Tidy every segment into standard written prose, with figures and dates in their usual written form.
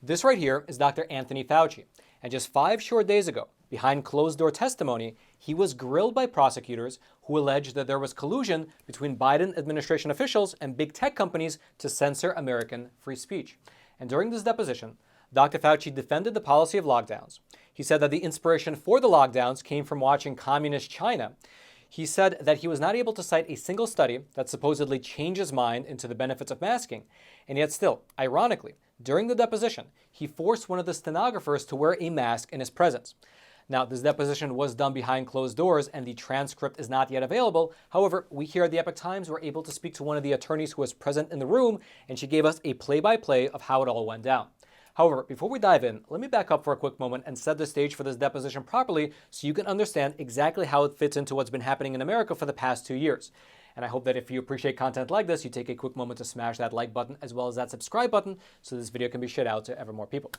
This right here is Dr. Anthony Fauci, and just 5 short days ago, behind closed-door testimony, he was grilled by prosecutors who alleged that there was collusion between Biden administration officials and big tech companies to censor American free speech. And during this deposition, Dr. Fauci defended the policy of lockdowns. He said that the inspiration for the lockdowns came from watching communist China. He said that he was not able to cite a single study that supposedly changed his mind into the benefits of masking. And yet still, ironically, during the deposition, he forced one of the stenographers to wear a mask in his presence. Now, this deposition was done behind closed doors and the transcript is not yet available. However, we here at the Epoch Times were able to speak to one of the attorneys who was present in the room, and she gave us a play-by-play of how it all went down. However, before we dive in, let me back up for a quick moment and set the stage for this deposition properly so you can understand exactly how it fits into what's been happening in America for the past 2 years. And I hope that if you appreciate content like this, you take a quick moment to smash that like button as well as that subscribe button so this video can be shared out to ever more people.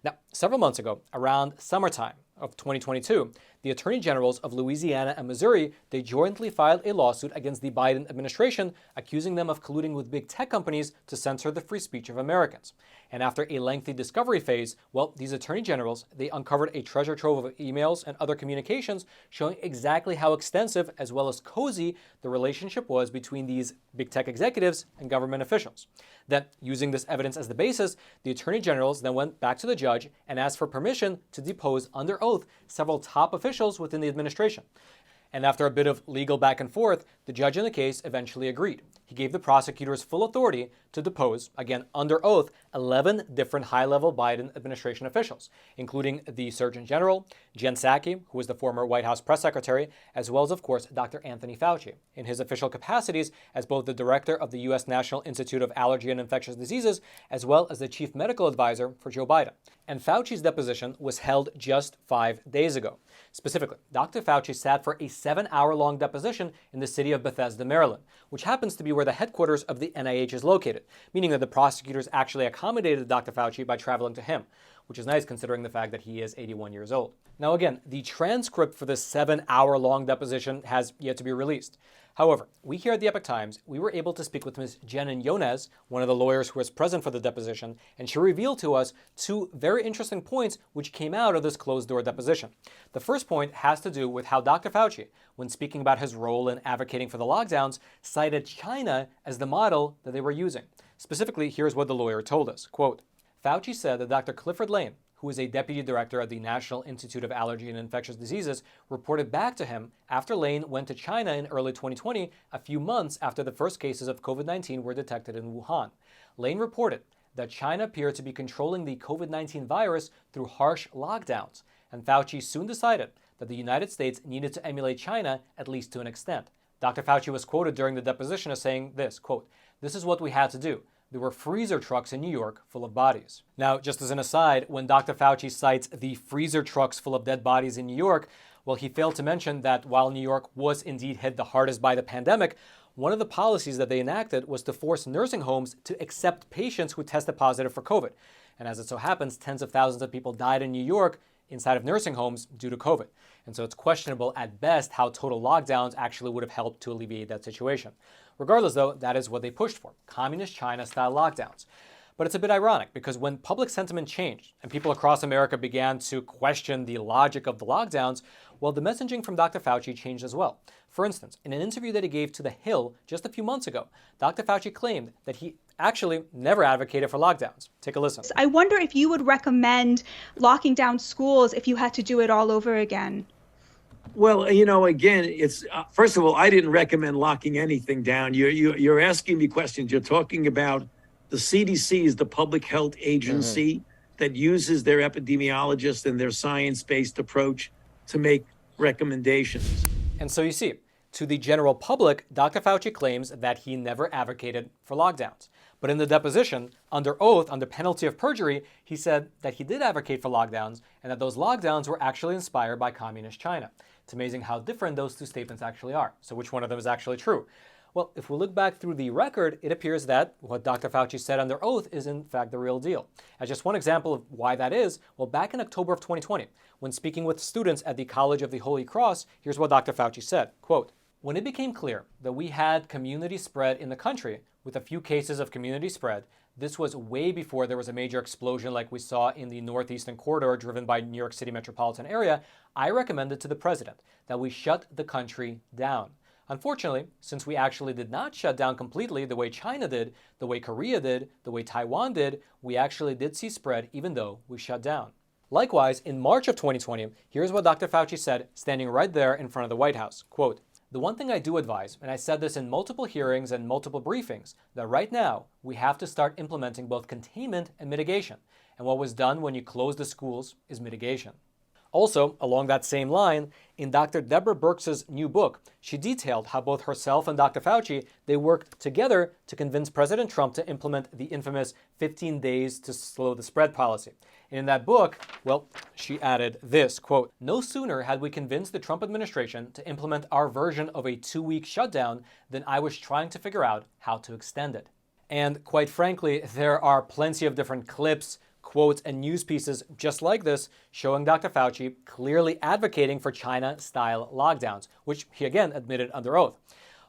Now, several months ago, around summertime of 2022, the attorney generals of Louisiana and Missouri, they jointly filed a lawsuit against the Biden administration, accusing them of colluding with big tech companies to censor the free speech of Americans. And after a lengthy discovery phase, well, these attorney generals, they uncovered a treasure trove of emails and other communications showing exactly how extensive as well as cozy the relationship was between these big tech executives and government officials. Then, using this evidence as the basis, the attorney generals then went back to the judge and asked for permission to depose under oath several top officials within the administration. And after a bit of legal back and forth, the judge in the case eventually agreed. He gave the prosecutors full authority to depose, again under oath, 11 different high-level Biden administration officials, including the Surgeon General, Jen Psaki, who was the former White House press secretary, as well as, of course, Dr. Anthony Fauci, in his official capacities as both the director of the U.S. National Institute of Allergy and Infectious Diseases, as well as the chief medical advisor for Joe Biden. And Fauci's deposition was held just 5 days ago. Specifically, Dr. Fauci sat for a 7-hour-long deposition in the city of Bethesda, Maryland, which happens to be where the headquarters of the NIH is located, meaning that the prosecutors actually accommodated Dr. Fauci by traveling to him, which is nice considering the fact that he is 81 years old. Now again, the transcript for this 7-hour-long deposition has yet to be released. However, we here at the Epoch Times, we were able to speak with Ms. Jenin Yonez, one of the lawyers who was present for the deposition, and she revealed to us 2 very interesting points which came out of this closed-door deposition. The first point has to do with how Dr. Fauci, when speaking about his role in advocating for the lockdowns, cited China as the model that they were using. Specifically, here's what the lawyer told us. Quote, Fauci said that Dr. Clifford Lane, who is a deputy director at the National Institute of Allergy and Infectious Diseases, reported back to him after Lane went to China in early 2020, a few months after the first cases of COVID-19 were detected in Wuhan. Lane reported that China appeared to be controlling the COVID-19 virus through harsh lockdowns, and Fauci soon decided that the United States needed to emulate China, at least to an extent. Dr. Fauci was quoted during the deposition as saying this, quote, "This is what we had to do. There were freezer trucks in New York full of bodies." Now, just as an aside, when Dr. Fauci cites the freezer trucks full of dead bodies in New York, well, he failed to mention that while New York was indeed hit the hardest by the pandemic, one of the policies that they enacted was to force nursing homes to accept patients who tested positive for COVID. And as it so happens, tens of thousands of people died in New York inside of nursing homes due to COVID. And so it's questionable at best how total lockdowns actually would have helped to alleviate that situation. Regardless, though, that is what they pushed for, communist China-style lockdowns. But it's a bit ironic because when public sentiment changed and people across America began to question the logic of the lockdowns, well, the messaging from Dr. Fauci changed as well. For instance, in an interview that he gave to The Hill just a few months ago, Dr. Fauci claimed that he actually never advocated for lockdowns. Take a listen. I wonder if you would recommend locking down schools if you had to do it all over again. Well, again, it's first of all, I didn't recommend locking anything down. You're asking me questions. You're talking about the CDC is the public health agency that uses their epidemiologists and their science-based approach to make recommendations. And so you see, to the general public, Dr. Fauci claims that he never advocated for lockdowns. But in the deposition, under oath, under penalty of perjury, he said that he did advocate for lockdowns and that those lockdowns were actually inspired by communist China. It's amazing how different those 2 statements actually are. So which one of them is actually true? Well, if we look back through the record, it appears that what Dr. Fauci said under oath is in fact the real deal. As just one example of why that is, well, back in October of 2020, when speaking with students at the College of the Holy Cross, here's what Dr. Fauci said, quote, "When it became clear that we had community spread in the country, with a few cases of community spread, This was way before there was a major explosion like we saw in the northeastern corridor driven by New York City metropolitan area. I recommended to the president that we shut the country down. Unfortunately, since we actually did not shut down completely the way China did, the way Korea did, the way Taiwan did, we actually did see spread even though we shut down. Likewise, in March of 2020, here's what Dr. Fauci said standing right there in front of the White House. Quote, "The one thing I do advise, and I said this in multiple hearings and multiple briefings, that right now we have to start implementing both containment and mitigation. And what was done when you close the schools is mitigation." Also, along that same line, in Dr. Deborah Birx's new book, she detailed how both herself and Dr. Fauci, they worked together to convince President Trump to implement the infamous 15 days to slow the spread policy. And in that book, well, she added this, quote, "No sooner had we convinced the Trump administration to implement our version of a 2-week shutdown than I was trying to figure out how to extend it." And quite frankly, there are plenty of different clips, quotes, and news pieces just like this showing Dr. Fauci clearly advocating for China-style lockdowns, which he again admitted under oath.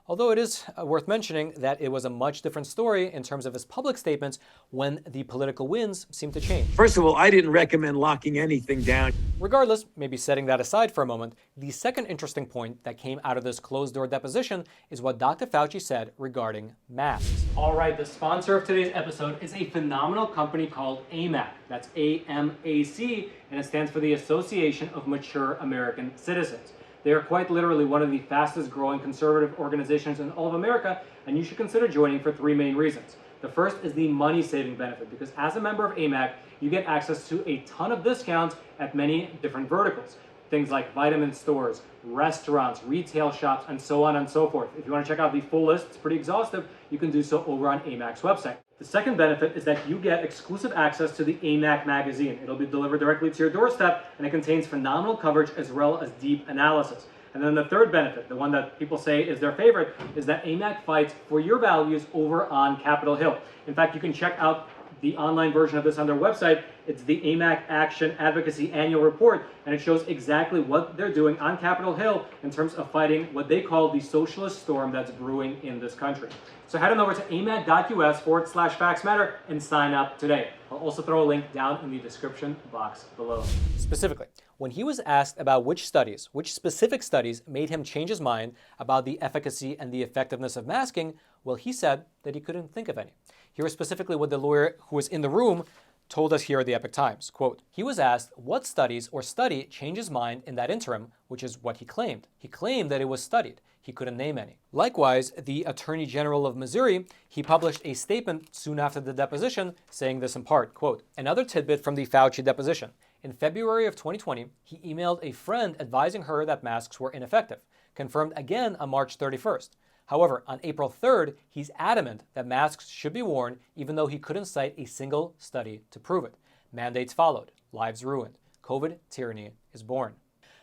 Although it is worth mentioning that it was a much different story in terms of his public statements when the political winds seemed to change. First of all, I didn't recommend locking anything down. Regardless, maybe setting that aside for a moment, the second interesting point that came out of this closed-door deposition is what Dr. Fauci said regarding masks. All right, the sponsor of today's episode is a phenomenal company called AMAC. That's AMAC, and it stands for the Association of Mature American Citizens. They are quite literally one of the fastest growing conservative organizations in all of America, and you should consider joining for 3 main reasons. The first is the money saving benefit, because as a member of AMAC, you get access to a ton of discounts at many different verticals. Things like vitamin stores, restaurants, retail shops, and so on and so forth. If you want to check out the full list, it's pretty exhaustive, you can do so over on AMAC's website. The second benefit is that you get exclusive access to the AMAC magazine. It'll be delivered directly to your doorstep, and it contains phenomenal coverage as well as deep analysis. And then the third benefit, the one that people say is their favorite, is that AMAC fights for your values over on Capitol Hill. In fact, you can check out the online version of this on their website. It's the AMAC Action Advocacy Annual Report, and it shows exactly what they're doing on Capitol Hill in terms of fighting what they call the socialist storm that's brewing in this country. So head on over to amac.us/factsmatter and sign up today. I'll also throw a link down in the description box below. Specifically, when he was asked about which specific studies made him change his mind about the efficacy and the effectiveness of masking, well, he said that he couldn't think of any. Here is specifically what the lawyer who was in the room told us here at the Epoch Times. Quote, he was asked what studies or study changed his mind in that interim, which is what he claimed. He claimed that it was studied. He couldn't name any. Likewise, the Attorney General of Missouri, he published a statement soon after the deposition saying this in part, quote, another tidbit from the Fauci deposition. In February of 2020, he emailed a friend advising her that masks were ineffective, confirmed again on March 31st. However, on April 3rd, he's adamant that masks should be worn even though he couldn't cite a single study to prove it. Mandates followed, lives ruined. COVID tyranny is born.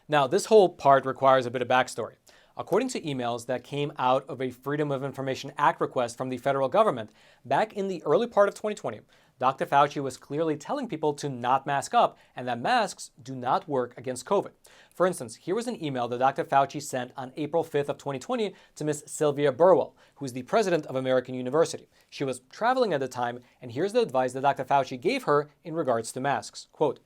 Now, this whole part requires a bit of backstory. According to emails that came out of a Freedom of Information Act request from the federal government, back in the early part of 2020, Dr. Fauci was clearly telling people to not mask up and that masks do not work against COVID. For instance, here was an email that Dr. Fauci sent on April 5th of 2020 to Ms. Sylvia Burwell, who is the president of American University. She was traveling at the time, and here's the advice that Dr. Fauci gave her in regards to masks. Quote,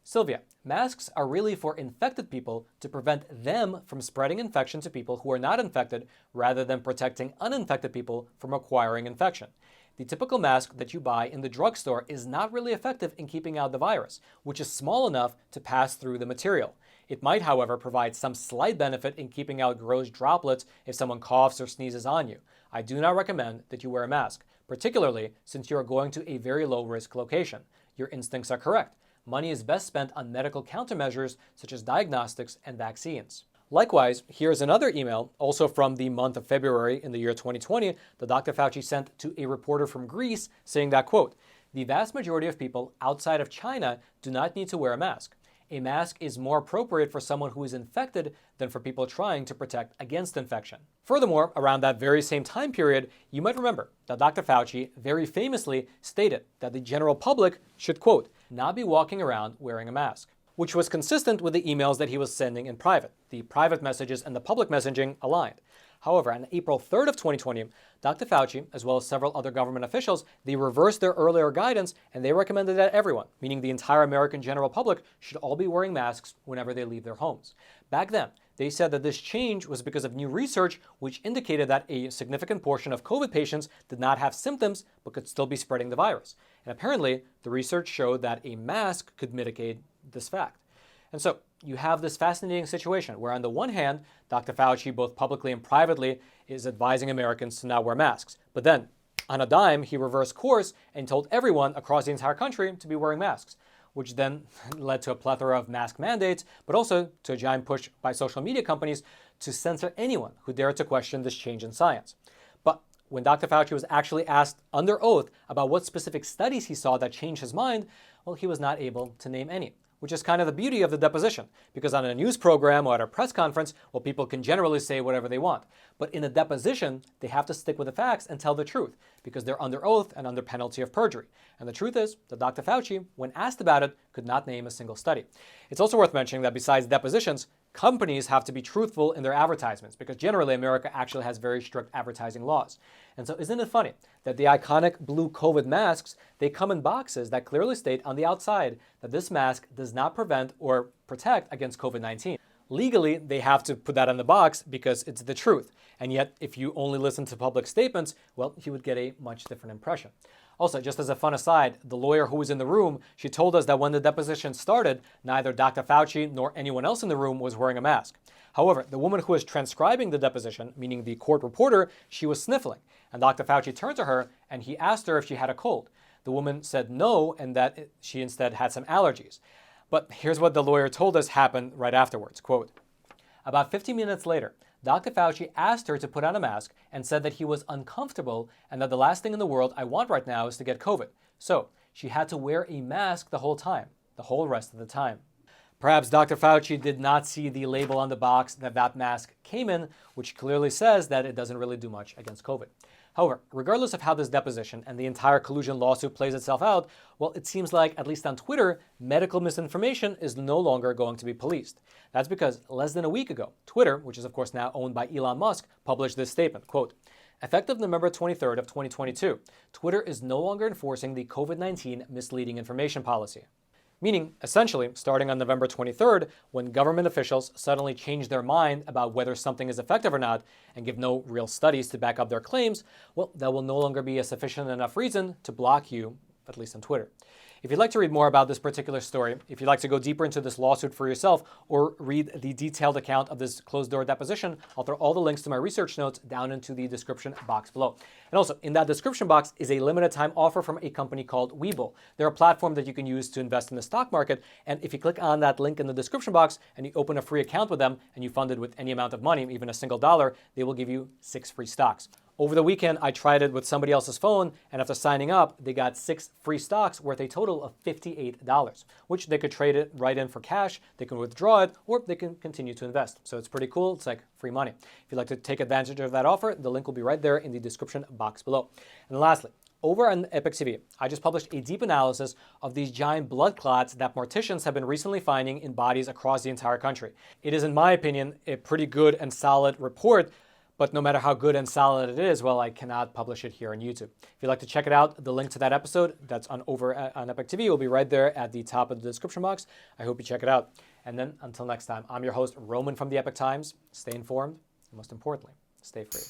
Sylvia, masks are really for infected people to prevent them from spreading infection to people who are not infected rather than protecting uninfected people from acquiring infection. The typical mask that you buy in the drugstore is not really effective in keeping out the virus, which is small enough to pass through the material. It might, however, provide some slight benefit in keeping out gross droplets if someone coughs or sneezes on you. I do not recommend that you wear a mask, particularly since you are going to a very low-risk location. Your instincts are correct. Money is best spent on medical countermeasures such as diagnostics and vaccines. Likewise, here's another email, also from the month of February in the year 2020, that Dr. Fauci sent to a reporter from Greece saying that, quote, the vast majority of people outside of China do not need to wear a mask. A mask is more appropriate for someone who is infected than for people trying to protect against infection. Furthermore, around that very same time period, you might remember that Dr. Fauci very famously stated that the general public should, quote, not be walking around wearing a mask, which was consistent with the emails that he was sending in private. The private messages and the public messaging aligned. However, on April 3rd of 2020, Dr. Fauci, as well as several other government officials, they reversed their earlier guidance and they recommended that everyone, meaning the entire American general public, should all be wearing masks whenever they leave their homes. Back then, they said that this change was because of new research which indicated that a significant portion of COVID patients did not have symptoms but could still be spreading the virus. And apparently, the research showed that a mask could mitigate this fact. And so you have this fascinating situation where on the one hand, Dr. Fauci, both publicly and privately, is advising Americans to not wear masks. But then, on a dime, he reversed course and told everyone across the entire country to be wearing masks, which then led to a plethora of mask mandates, but also to a giant push by social media companies to censor anyone who dared to question this change in science. But when Dr. Fauci was actually asked under oath about what specific studies he saw that changed his mind, well, he was not able to name any, which is kind of the beauty of the deposition, because on a news program or at a press conference, well, people can generally say whatever they want. But in a deposition, they have to stick with the facts and tell the truth, because they're under oath and under penalty of perjury. And the truth is that Dr. Fauci, when asked about it, could not name a single study. It's also worth mentioning that besides depositions, companies have to be truthful in their advertisements, because generally America actually has very strict advertising laws. And so isn't it funny that the iconic blue COVID masks, they come in boxes that clearly state on the outside that this mask does not prevent or protect against COVID-19. Legally, they have to put that on the box because it's the truth. And yet, if you only listen to public statements, well, you would get a much different impression. Also, just as a fun aside, the lawyer who was in the room, she told us that when the deposition started, neither Dr. Fauci nor anyone else in the room was wearing a mask. However, the woman who was transcribing the deposition, meaning the court reporter, she was sniffling. And Dr. Fauci turned to her and he asked her if she had a cold. The woman said no and that she instead had some allergies. But here's what the lawyer told us happened right afterwards. Quote, about 15 minutes later, Dr. Fauci asked her to put on a mask and said that he was uncomfortable and that the last thing in the world I want right now is to get COVID. So she had to wear a mask the whole time, the whole rest of the time. Perhaps Dr. Fauci did not see the label on the box that mask came in, which clearly says that it doesn't really do much against COVID. However, regardless of how this deposition and the entire collusion lawsuit plays itself out, well, it seems like, at least on Twitter, medical misinformation is no longer going to be policed. That's because less than a week ago, Twitter, which is of course now owned by Elon Musk, published this statement, quote, effective November 23rd of 2022, Twitter is no longer enforcing the COVID-19 misleading information policy. Meaning, essentially, starting on November 23rd, when government officials suddenly change their mind about whether something is effective or not and give no real studies to back up their claims, well, that will no longer be a sufficient enough reason to block you, at least on Twitter. If you'd like to read more about this particular story, if you'd like to go deeper into this lawsuit for yourself, or read the detailed account of this closed-door deposition, I'll throw all the links to my research notes down into the description box below. And also, in that description box is a limited-time offer from a company called Webull. They're a platform that you can use to invest in the stock market, and if you click on that link in the description box and you open a free account with them, and you fund it with any amount of money, even a single dollar, they will give you 6 free stocks. Over the weekend, I tried it with somebody else's phone, and after signing up, they got 6 free stocks worth a total of $58, which they could trade it right in for cash, they can withdraw it, or they can continue to invest. So it's pretty cool. It's like free money. If you'd like to take advantage of that offer, the link will be right there in the description box below. And lastly, over on Epic TV, I just published a deep analysis of these giant blood clots that morticians have been recently finding in bodies across the entire country. It is, in my opinion, a pretty good and solid report. But no matter how good and solid it is, well, I cannot publish it here on YouTube. If you'd like to check it out, the link to that episode that's over on Epic TV will be right there at the top of the description box. I hope you check it out. And then until next time, I'm your host, Roman from the Epic Times. Stay informed, and most importantly, stay free.